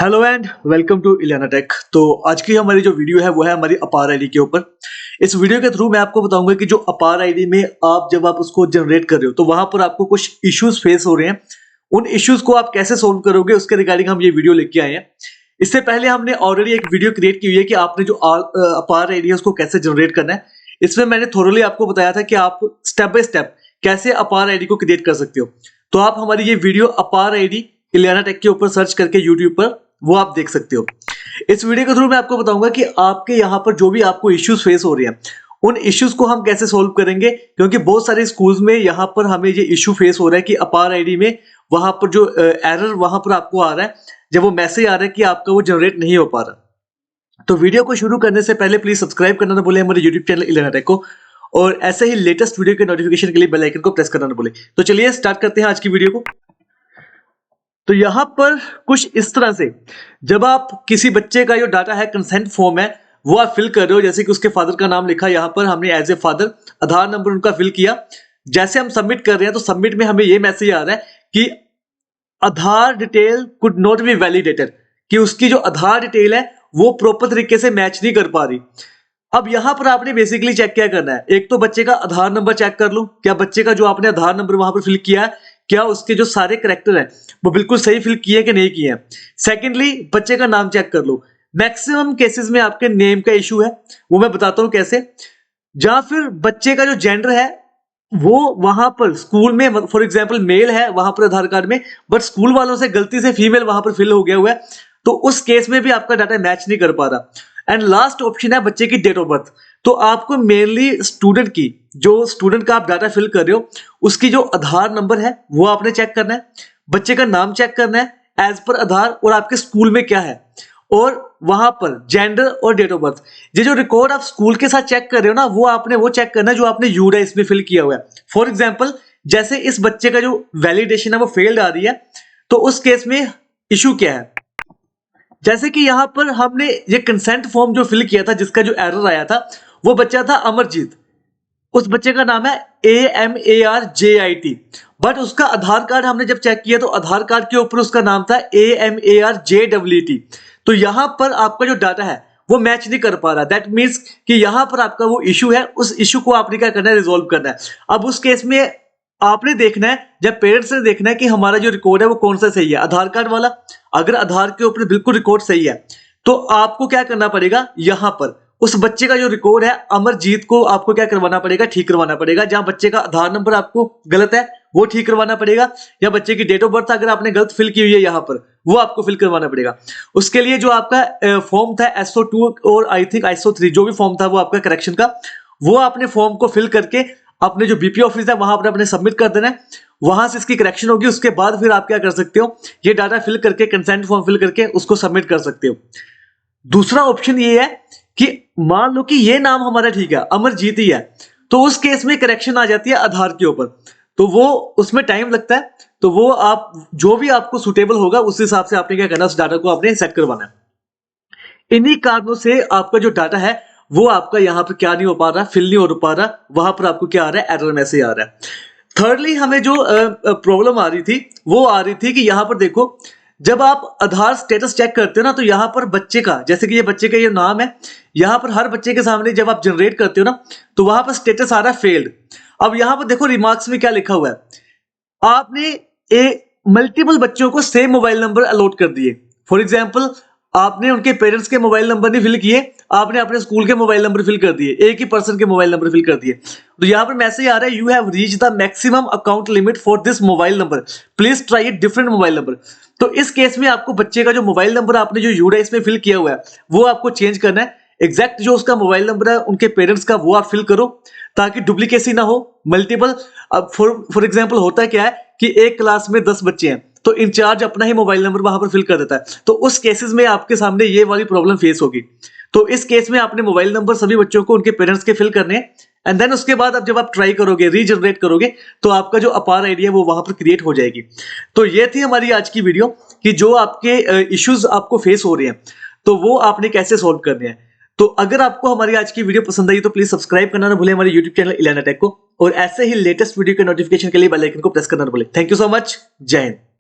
Hello and welcome to Iliana tech. तो आज की हमारी जो वीडियो है वो है हमारी अपार आईडी के ऊपर। इस वीडियो के थ्रू मैं आपको बताऊंगा कि जो अपार आईडी में जब आप उसको जनरेट कर रहे हो तो वहां पर आपको कुछ इश्यूज फेस हो रहे हैं। उन इश्यूज को आप कैसे सोल्व करोगे उसके रिगार्डिंग हम ये वीडियो लेके आए हैं। इससे पहले हमने ऑलरेडी एक वीडियो क्रिएट की हुई है कि आपने जो अपार आईडी है उसको कैसे जनरेट करना है। इसमें मैंने थोरली आपको बताया था कि आप स्टेप बाय स्टेप कैसे अपार आईडी को क्रिएट कर सकते हो। तो आप हमारी ये वीडियो अपार आईडी इलियाना टेक के ऊपर सर्च करके यूट्यूब पर वो आप देख सकते हो। इस वीडियो के थ्रू मैं आपको बताऊंगा कि आपके यहाँ पर जो भी आपको इश्यूज फेस हो रहे हैं उन इश्यूज को हम कैसे सोल्व करेंगे, क्योंकि बहुत सारे स्कूल्स में यहाँ पर हमें ये इश्यू फेस हो रहा है कि अपार आईडी में वहां पर जो एरर वहां पर आपको आ रहा है, जब वो मैसेज आ रहा है कि आपका वो जनरेट नहीं हो पा रहा। तो वीडियो को शुरू करने से पहले प्लीज सब्सक्राइब करना ना भूलें हमारे यूट्यूब चैनल इलियाना टेक को, और ऐसे ही लेटेस्ट वीडियो के नोटिफिकेशन के लिए बेल आइकन को प्रेस करना ना भूलें। तो चलिए स्टार्ट करते हैं आज की वीडियो को। तो यहां पर कुछ इस तरह से जब आप किसी बच्चे का जो डाटा है कंसेंट फॉर्म है वो आप फिल कर रहे हो, जैसे कि उसके फादर का नाम लिखा, यहां पर हमने as a father Aadhaar number उनका फिल किया। जैसे हम सबमिट कर रहे हैं तो सबमिट में हमें ये मैसेज आ रहा है कि Aadhaar detail could not be validated, कि उसकी जो आधार डिटेल है वो प्रॉपर तरीके से मैच नहीं कर पा रही। अब यहां पर आपने बेसिकली चेक क्या करना है, एक तो बच्चे का आधार नंबर चेक कर लो, क्या बच्चे का जो आपने आधार नंबर वहां पर फिल किया है क्या उसके जो सारे करैक्टर हैं वो बिल्कुल सही फिल किए कि नहीं किए हैं। सेकेंडली बच्चे का नाम चेक कर लो। मैक्सिमम केसेस में आपके नेम का इशू है, वो मैं बताता हूं कैसे। या फिर बच्चे का जो जेंडर है वो वहां पर स्कूल में फॉर एग्जांपल मेल है वहां पर आधार कार्ड में, बट स्कूल वालों से गलती से फीमेल वहां पर फिल हो गया हुआ है, तो उस केस में भी आपका डाटा मैच नहीं कर पा रहा। एंड लास्ट ऑप्शन है बच्चे की डेट ऑफ बर्थ। तो आपको मेनली स्टूडेंट की, जो स्टूडेंट का आप डाटा फिल कर रहे हो उसकी जो आधार नंबर है वो आपने चेक करना है, बच्चे का नाम चेक करना है एज पर आधार, और आपके स्कूल में क्या है, और वहां पर जेंडर और डेट ऑफ बर्थ। ये जो रिकॉर्ड आप स्कूल के साथ चेक कर रहे हो ना वो आपने वो चेक करना है जो आपने यूडाइस में फिल किया हुआ है। फॉर एग्जाम्पल जैसे इस बच्चे का जो वैलिडेशन है वो फेल्ड आ रही है, तो उस केस में इशू क्या है, जैसे कि यहां पर हमने ये कंसेंट फॉर्म जो फिल किया था जिसका जो एरर आया था वो बच्चा था अमरजीत, उस बच्चे का नाम है AMARJIT, बट उसका आधार कार्ड हमने जब चेक किया तो आधार कार्ड के ऊपर उसका नाम था AMARJWT। तो यहां पर आपका जो डाटा है वो मैच नहीं कर पा रहा। दैट मीन्स कि यहां पर आपका वो इशू है, उस इशू को आपने क्या करना है, रिजोल्व करना है। अब उस केस में आपने देखना है, जब पेरेंट्स ने देखना है कि हमारा जो रिकॉर्ड है वो कौन सा सही है, आधार कार्ड वाला। अगर आधार के ऊपर बिल्कुल रिकॉर्ड सही है तो आपको क्या करना पड़ेगा, यहां पर उस बच्चे का जो रिकॉर्ड है अमरजीत को आपको क्या करवाना पड़ेगा, ठीक करवाना पड़ेगा। जहां बच्चे का आधार नंबर आपको गलत है वो ठीक करवाना पड़ेगा, या बच्चे की डेट ऑफ बर्थ अगर आपने गलत फिल की हुई है यहां पर वो आपको फिल करवाना पड़ेगा। उसके लिए जो आपका फॉर्म था SO2 और आई थिंक ISO3 जो भी फॉर्म था वो आपका करेक्शन का, वो आपने फॉर्म को फिल करके अपने जो BP ऑफिस है वहां पर अपने सबमिट कर देना है। वहां से इसकी करेक्शन होगी, उसके बाद फिर आप क्या कर सकते हो, ये डाटा फिल करके कंसेंट फॉर्म फिल करके उसको सबमिट कर सकते हो। दूसरा ऑप्शन ये है कि मान लो कि ये नाम हमारा ठीक है, अमरजीत ही है, तो उस केस में करेक्शन आ जाती है आधार के ऊपर, तो वो उसमें टाइम लगता है। तो वो आप जो भी आपको सुटेबल होगा उस हिसाब से आपने क्या करना है, उस डाटा को आपने सेट करवाना है। इन्हीं कारणों से आपका जो डाटा है वो आपका यहाँ पर क्या नहीं हो पा रहा, फिल नहीं हो पा रहा, वहां पर आपको क्या आ रहा है, एरर मैसेज आ रहा है। थर्डली हमें जो प्रॉब्लम आ रही थी वो आ रही थी कि यहां पर देखो, जब आप आधार स्टेटस चेक करते हो ना तो यहां पर बच्चे का, जैसे कि ये बच्चे का ये नाम है, यहां पर हर बच्चे के सामने जब आप जनरेट करते हो ना तो वहां पर स्टेटस आ रहा है फेल्ड। अब यहां पर देखो रिमार्क्स में क्या लिखा हुआ है, आपने मल्टीपल बच्चों को सेम मोबाइल नंबर अलॉट कर दिए। फॉर एग्जाम्पल आपने उनके पेरेंट्स के मोबाइल नंबर नहीं फिल किए, आपने अपने स्कूल के मोबाइल नंबर फिल कर दिए, एक ही पर्सन के मोबाइल नंबर फिल कर दिए। तो यहां पर मैसेज आ रहा है, you have reach the maximum account limit for this mobile number, please try it different mobile number. तो इस केस में आपको बच्चे का जो मोबाइल नंबर आपने जो यूडाइस में फिल किया हुआ है वो आपको चेंज करना है। एग्जैक्ट जो उसका मोबाइल नंबर है उनके पेरेंट्स का वो आप फिल करो ताकि डुप्लीकेसी ना हो, मल्टीपल। अब फॉर एग्जाम्पल होता क्या है कि एक क्लास में 10 बच्चे हैं तो इंचार्ज अपना ही मोबाइल नंबर वहां पर फिल कर देता है, तो उस केसेस में आपके सामने ये वाली प्रॉब्लम फेस होगी। तो इस केस में आपने मोबाइल नंबर सभी बच्चों को उनके पेरेंट्स के फिल करने हैं, एंड देन उसके बाद अब जब आप ट्राई करोगे, रीजनरेट करोगे, तो आपका जो अपार आईडी है वो वहां पर क्रिएट हो जाएगी। तो ये थी हमारी आज की वीडियो कि जो आपके इश्यूज आपको फेस हो रहे हैं तो वो आपने कैसे सोल्व करने हैं। तो अगर आपको हमारी आज की वीडियो पसंद आई तो प्लीज सब्सक्राइब करना ना भूलें हमारे यूट्यूब चैनल इलियाना टेक को, और ऐसे ही लेटेस्ट वीडियो के नोटिफिकेशन के लिए बेल आइकन को प्रेस करना ना भूलें। थैंक यू सो मच, जय हिंद।